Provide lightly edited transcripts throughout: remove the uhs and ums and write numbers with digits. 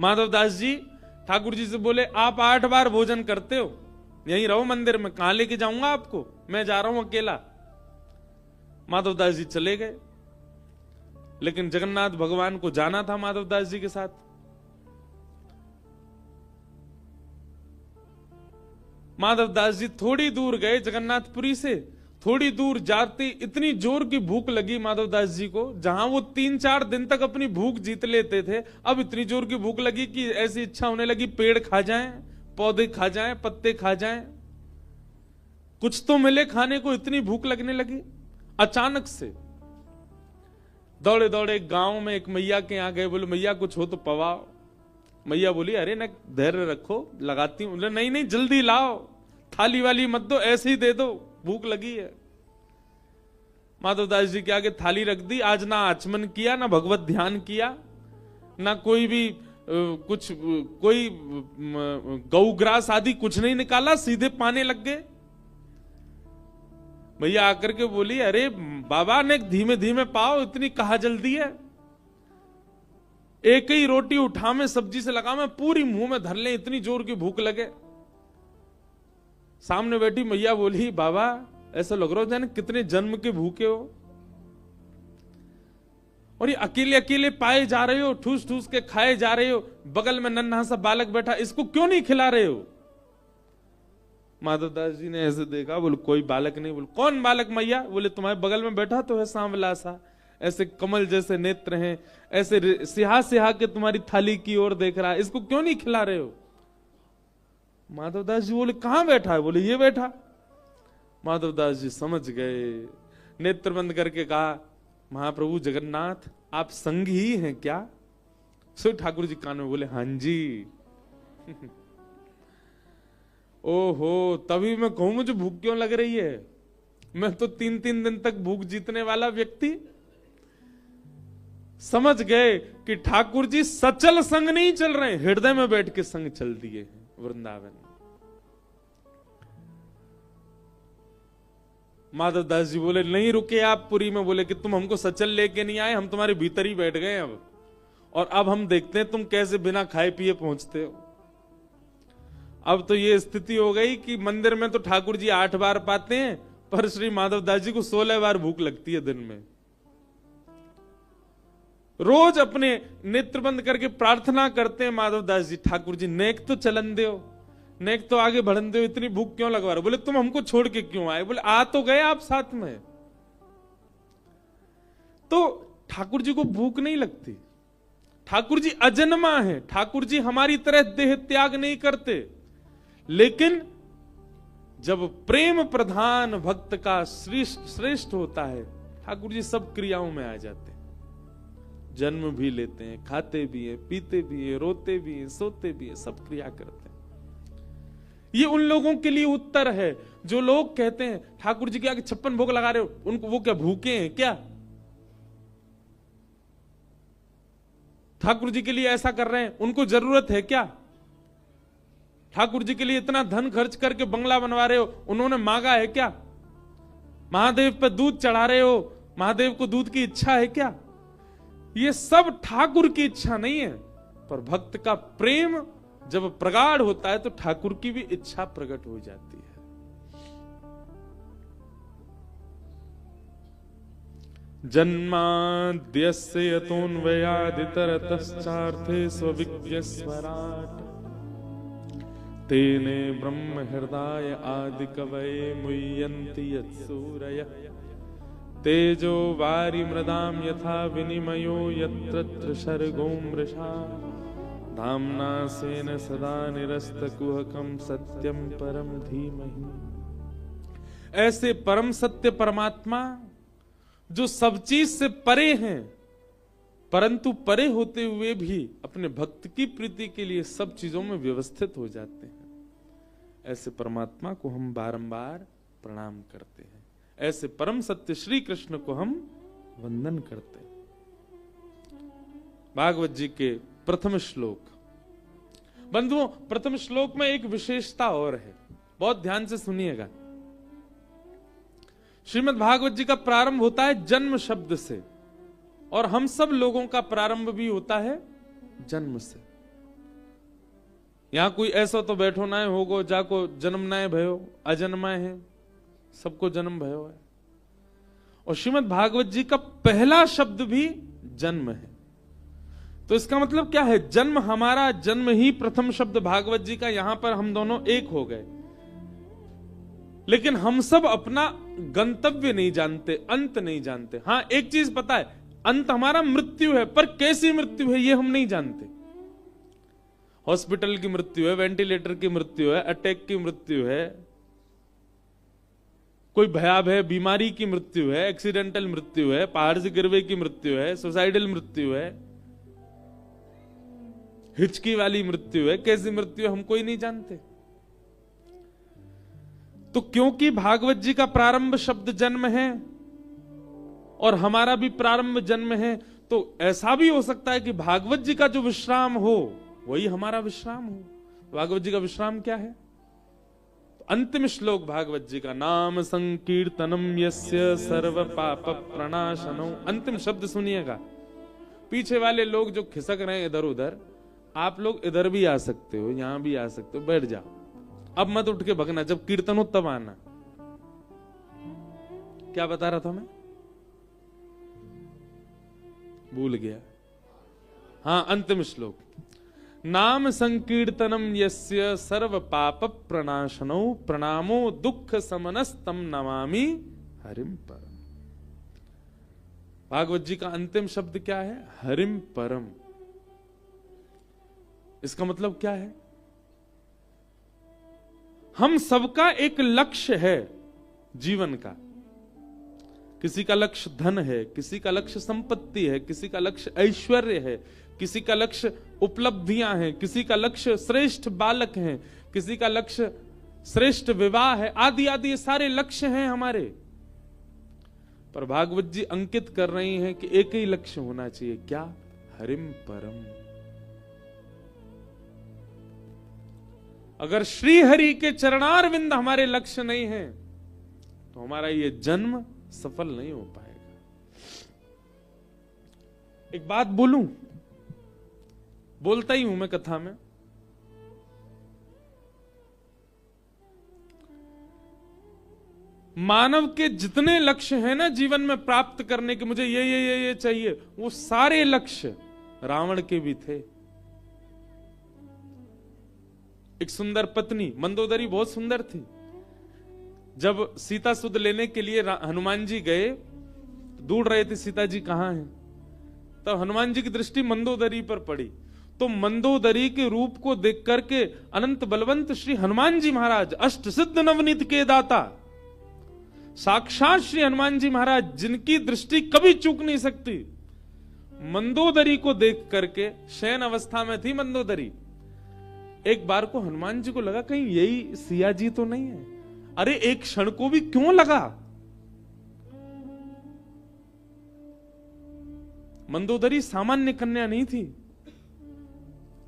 माधवदास जी ठाकुर जी से बोले, आप 8 बार भोजन करते हो, यहीं रहो मंदिर में, कहां लेके जाऊंगा आपको, मैं जा रहा हूं अकेला। माधवदास जी चले गए, लेकिन जगन्नाथ भगवान को जाना था माधवदास जी के साथ। माधवदास जी थोड़ी दूर गए जगन्नाथपुरी से, थोड़ी दूर जाते इतनी जोर की भूख लगी माधवदास जी को, जहां वो 3-4 दिन तक अपनी भूख जीत लेते थे, अब इतनी जोर की भूख लगी कि ऐसी इच्छा होने लगी पेड़ खा जाएं, पौधे खा जाएं, पत्ते खा जाएं, कुछ तो मिले खाने को, इतनी भूख लगने लगी। अचानक से दौड़े दौड़े गांव में एक मैया के यहां गए, बोले मैया कुछ हो तो पवाओ। मैया बोली, अरे न धैर्य रखो, लगाती हूं। नहीं नहीं जल्दी लाओ, थाली वाली मत दो, ऐसे ही दे दो, भूख लगी है। माधवदास जी के आगे थाली रख दी। आज ना आचमन किया, ना भगवत ध्यान किया, ना कोई भी कोई गौग्रास आदि कुछ नहीं निकाला, सीधे पाने लग गए। भैया आकर के बोली, अरे बाबा ने धीमे धीमे पाओ, इतनी कहा जल्दी है, एक ही रोटी उठा में सब्जी से लगा, मैं पूरी मुंह में धर ले, इतनी जोर की भूख लगे। सामने बैठी मैया बोली, बाबा ऐसा लग रहा हो जाने कितने जन्म के भूखे हो, और ये अकेले अकेले पाए जा रहे हो, ठूस ठूस के खाए जा रहे हो, बगल में नन्हा सा बालक बैठा, इसको क्यों नहीं खिला रहे हो। माधवदास जी ने ऐसे देखा, बोले कोई बालक नहीं। बोले कौन बालक मैया। बोले तुम्हारे बगल में बैठा तो है सांवला सा, ऐसे कमल जैसे नेत्र हैं, ऐसे सिहा सिहा के तुम्हारी थाली की ओर देख रहा है, इसको क्यों नहीं खिला रहे हो। माधवदास जी बोले कहां बैठा है। बोले ये बैठा। माधवदास जी समझ गए, नेत्र बंद करके कहा, महाप्रभु जगन्नाथ आप संगी ही हैं क्या। सो ठाकुर जी कान में बोले, हां जी। ओहो, तभी मैं कहूं मुझे भूख क्यों लग रही है, मैं तो 3-3 दिन तक भूख जीतने वाला व्यक्ति। समझ गए कि ठाकुर जी सचल संग नहीं चल रहे, हृदय में बैठ के संग चल दिए हैं वृंदावन। माधवदास जी बोले नहीं रुके आप पुरी में। बोले कि तुम हमको सचल लेके नहीं आए, हम तुम्हारे भीतर ही बैठ गए अब, और अब हम देखते हैं तुम कैसे बिना खाए पिए पहुंचते हो। अब तो ये स्थिति हो गई कि मंदिर में तो ठाकुर जी 8 बार पाते हैं, पर श्री माधवदास जी को 16 बार भूख लगती है दिन में। रोज अपने नेत्र बंद करके प्रार्थना करते हैं माधवदास जी, ठाकुर जी नेक तो चलन दो, नेक तो आगे बढ़न दो, इतनी भूख क्यों लगवा रहे। बोले तुम हमको छोड़ के क्यों आए। बोले आ तो गए आप साथ में। तो ठाकुर जी को भूख नहीं लगती, ठाकुर जी अजन्मा है, ठाकुर जी हमारी तरह देह त्याग नहीं करते, लेकिन जब प्रेम प्रधान भक्त का श्रेष्ठ होता है, ठाकुर जी सब क्रियाओं में आ जाते हैं, जन्म भी लेते हैं, खाते भी हैं, पीते भी हैं, रोते भी हैं, सोते भी हैं, सब क्रिया करते हैं। ये उन लोगों के लिए उत्तर है जो लोग कहते हैं ठाकुर जी के आगे 56 भोग लगा रहे हो, उनको वो क्या भूखे हैं क्या, ठाकुर जी के लिए ऐसा कर रहे हैं, उनको जरूरत है क्या, ठाकुर जी के लिए इतना धन खर्च करके बंगला बनवा रहे हो, उन्होंने मांगा है क्या, महादेव पे दूध चढ़ा रहे हो, महादेव को दूध की इच्छा है क्या। ये सब ठाकुर की इच्छा नहीं है, पर भक्त का प्रेम जब प्रगाढ़ होता है तो ठाकुर की भी इच्छा प्रकट हो जाती है। जन्माद्यस्य यतोऽन्वयादितरतश्चार्थे स्वविज्ञस्वराट् तेने ब्रह्म हृदय आदि कवये मुह्यन्ति यत्सूरयः तेजो वारि मृदां यथा विनिमयो यत्र सर्गो मृषा धाम्ना स्वेन सदा निरस्तकुहकं सत्यं परम धीमहि। ऐसे परम सत्य परमात्मा जो सब चीज से परे हैं, परंतु परे होते हुए भी अपने भक्त की प्रीति के लिए सब चीजों में व्यवस्थित हो जाते हैं, ऐसे परमात्मा को हम बारंबार प्रणाम करते हैं, ऐसे परम सत्य श्री कृष्ण को हम वंदन करते हैं। भागवत जी के प्रथम श्लोक, बंधुओं प्रथम श्लोक में एक विशेषता और है, बहुत ध्यान से सुनिएगा। श्रीमद् भागवत जी का प्रारंभ होता है जन्म शब्द से, और हम सब लोगों का प्रारंभ भी होता है जन्म से। यहां कोई ऐसा तो बैठो ना होगो जाको जन्म ना भयो, अजन्मा है, सबको जन्म भयो है। और श्रीमद् भागवत जी का पहला शब्द भी जन्म है। तो इसका मतलब क्या है? जन्म, हमारा जन्म ही प्रथम शब्द भागवत जी का। यहां पर हम दोनों एक हो गए, लेकिन हम सब अपना गंतव्य नहीं जानते, अंत नहीं जानते। हां, एक चीज पता है, अंत हमारा मृत्यु है, पर कैसी मृत्यु है ये हम नहीं जानते। हॉस्पिटल की मृत्यु है, वेंटिलेटर की मृत्यु है, अटैक की मृत्यु है, कोई भयावह बीमारी की मृत्यु है, एक्सीडेंटल मृत्यु है, पहाड़ से गिरवे की मृत्यु है, सुसाइडल मृत्यु है, हिचकी वाली मृत्यु है। कैसी मृत्यु है हम कोई नहीं जानते। तो क्योंकि भागवत जी का प्रारंभ शब्द जन्म है और हमारा भी प्रारंभ जन्म है, तो ऐसा भी हो सकता है कि भागवत जी का जो विश्राम हो वही हमारा विश्राम हो। भागवत जी का विश्राम क्या है? तो अंतिम श्लोक भागवत जी का, नाम संकीर्तनम यस्य सर्व पाप प्रणाशनो। अंतिम शब्द सुनिएगा। पीछे वाले लोग जो खिसक रहे हैं इधर उधर, आप लोग इधर भी आ सकते हो, यहां भी आ सकते हो, बैठ जाओ। अब मत उठ के भगना, जब कीर्तन हो तब आना। क्या बता रहा था मैं? भूल गया। हाँ, अंतिम श्लोक, नाम संकीर्तनम यस्य सर्व पाप प्रणाशनो प्रणामो दुख समनस्तम नमामि हरिम परम। भागवत जी का अंतिम शब्द क्या है? हरिम परम। इसका मतलब क्या है? हम सबका एक लक्ष्य है जीवन का। किसी का लक्ष्य धन है, किसी का लक्ष्य संपत्ति है, किसी का लक्ष्य ऐश्वर्य है, किसी का लक्ष्य उपलब्धियां हैं, किसी का लक्ष्य श्रेष्ठ बालक हैं, किसी का लक्ष्य श्रेष्ठ विवाह है, आदि आदि। ये सारे लक्ष्य हैं हमारे। पर भागवत जी अंकित कर रही हैं कि एक ही लक्ष्य होना चाहिए। क्या? हरिम परम। अगर श्री हरि के चरणारविंद हमारे लक्ष्य नहीं है तो हमारा ये जन्म सफल नहीं हो पाएगा। एक बात बोलूं, बोलता ही हूं मैं कथा में। मानव के जितने लक्ष्य हैं ना जीवन में प्राप्त करने के, मुझे ये चाहिए, वो सारे लक्ष्य रावण के भी थे। एक सुंदर पत्नी, मंदोदरी बहुत सुंदर थी। जब सीता सुध लेने के लिए हनुमान जी गए, ढूंढ रहे थे सीता जी कहां हैं, तब हनुमान जी की दृष्टि मंदोदरी पर पड़ी। तो मंदोदरी के रूप को देख करके अनंत बलवंत श्री हनुमान जी महाराज, अष्ट सिद्ध नवनीत के दाता, साक्षात श्री हनुमान जी महाराज, जिनकी दृष्टि कभी चूक नहीं सकती, मंदोदरी को देख करके, शयन अवस्था में थी मंदोदरी, एक बार को हनुमान जी को लगा कहीं यही सिया जी तो नहीं है। अरे एक क्षण को भी क्यों लगा? मंदोदरी सामान्य कन्या नहीं थी।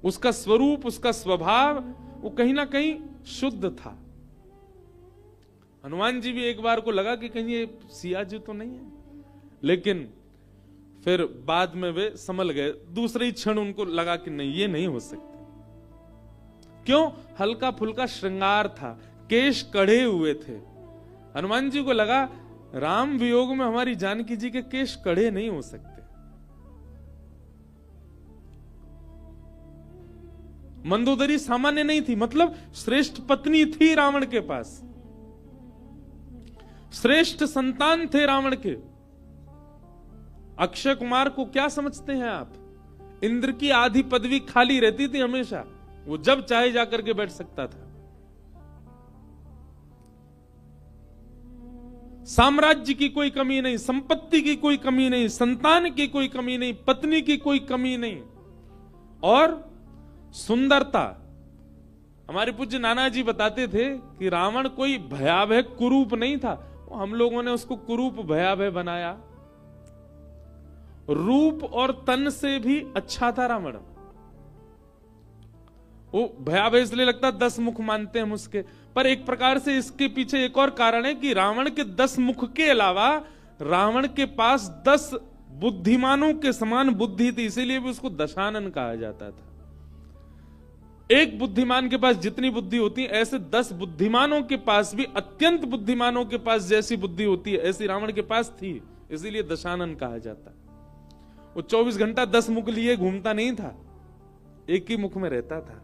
उसका स्वरूप, उसका स्वभाव, वो कहीं ना कहीं शुद्ध था। हनुमान जी भी एक बार को लगा कि कहीं ये सिया जी तो नहीं है, लेकिन फिर बाद में वे संभल गए। दूसरे ही क्षण उनको लगा कि नहीं, ये नहीं हो सकता। क्यों? हल्का फुल्का श्रृंगार था, केश कढ़े हुए थे। हनुमान जी को लगा राम वियोग में हमारी जानकी जी के केश कढ़े नहीं हो सकते। मंदोदरी सामान्य नहीं थी, मतलब श्रेष्ठ पत्नी थी रावण के पास, श्रेष्ठ संतान थे रावण के। अक्षय कुमार को क्या समझते हैं आप? इंद्र की आधी पदवी खाली रहती थी हमेशा, वो जब चाहे जाकर के बैठ सकता था। साम्राज्य की कोई कमी नहीं, संपत्ति की कोई कमी नहीं, संतान की कोई कमी नहीं, पत्नी की कोई कमी नहीं, और सुंदरता। हमारे पूज्य नाना जी बताते थे कि रावण कोई भयावह कुरूप नहीं था, हम लोगों ने उसको कुरूप भयावह बनाया। रूप और तन से भी अच्छा था रावण। वो भयावह इसलिए लगता 10 मुख मानते हैं हम उसके, पर एक प्रकार से इसके पीछे एक और कारण है कि रावण के 10 मुख के अलावा रावण के पास 10 बुद्धिमानों के समान बुद्धि थी, इसीलिए भी उसको दशानन कहा जाता था। एक बुद्धिमान के पास जितनी बुद्धि होती है, ऐसे 10 बुद्धिमानों के पास भी, अत्यंत बुद्धिमानों के पास जैसी बुद्धि होती है, ऐसी रावण के पास थी। इसीलिए दशानन कहा जाता। वो 24 घंटा 10 मुख लिए घूमता नहीं था, एक ही मुख में रहता था,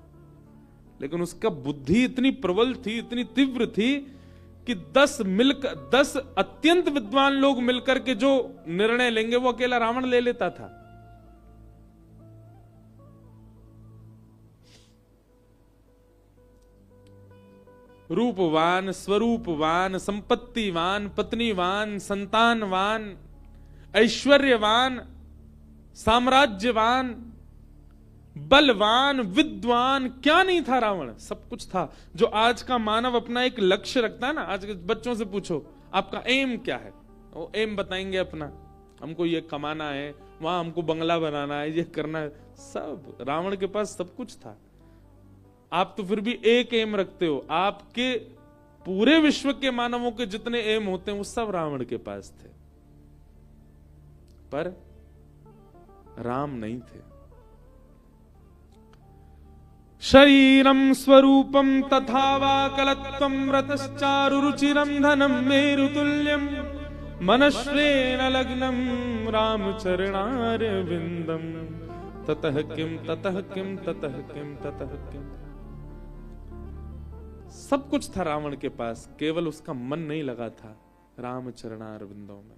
लेकिन उसका बुद्धि इतनी प्रबल थी, इतनी तीव्र थी कि 10 अत्यंत विद्वान लोग मिलकर के जो निर्णय लेंगे वो अकेला रावण ले लेता था। रूपवान, स्वरूपवान, संपत्तिवान, पत्नीवान, संतानवान, ऐश्वर्यवान, साम्राज्यवान, बलवान, विद्वान, क्या नहीं था रावण? सब कुछ था। जो आज का मानव अपना एक लक्ष्य रखता है ना, आज के बच्चों से पूछो आपका एम क्या है, वो एम बताएंगे अपना, हमको ये कमाना है, वहां हमको बंगला बनाना है, ये करना है। सब रावण के पास सब कुछ था। आप तो फिर भी एक एम रखते हो, आपके पूरे विश्व के मानवों के जितने एम होते हैं वो सब रावण के पास थे, पर राम नहीं थे। शरीरम स्वरूपम तथा वा कलत्वम रतश्चारु रुचिरम धनम मेरुतुल्यम मनश्रेण लग्नम रामचरणारविंदम ततः किम ततः किम ततः किम ततः किम। सब कुछ था रावण के पास, केवल उसका मन नहीं लगा था रामचरणारविंदों में,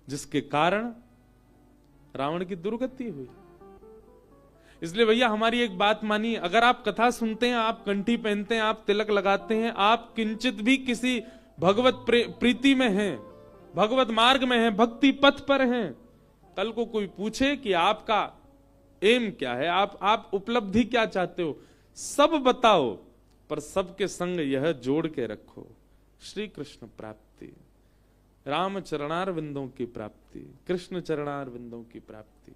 जिसके कारण रावण की दुर्गति हुई। इसलिए भैया हमारी एक बात मानिए, अगर आप कथा सुनते हैं, आप कंठी पहनते हैं, आप तिलक लगाते हैं, आप किंचित भी किसी भगवत प्रीति में हैं, भगवत मार्ग में हैं, भक्ति पथ पर हैं, कल को कोई पूछे कि आपका एम क्या है, आप उपलब्धि क्या चाहते हो, सब बताओ, पर सबके संग यह जोड़ के रखो, श्री कृष्ण प्राप्ति, राम चरणारविंदों की प्राप्ति, कृष्ण चरणारविंदों की प्राप्ति।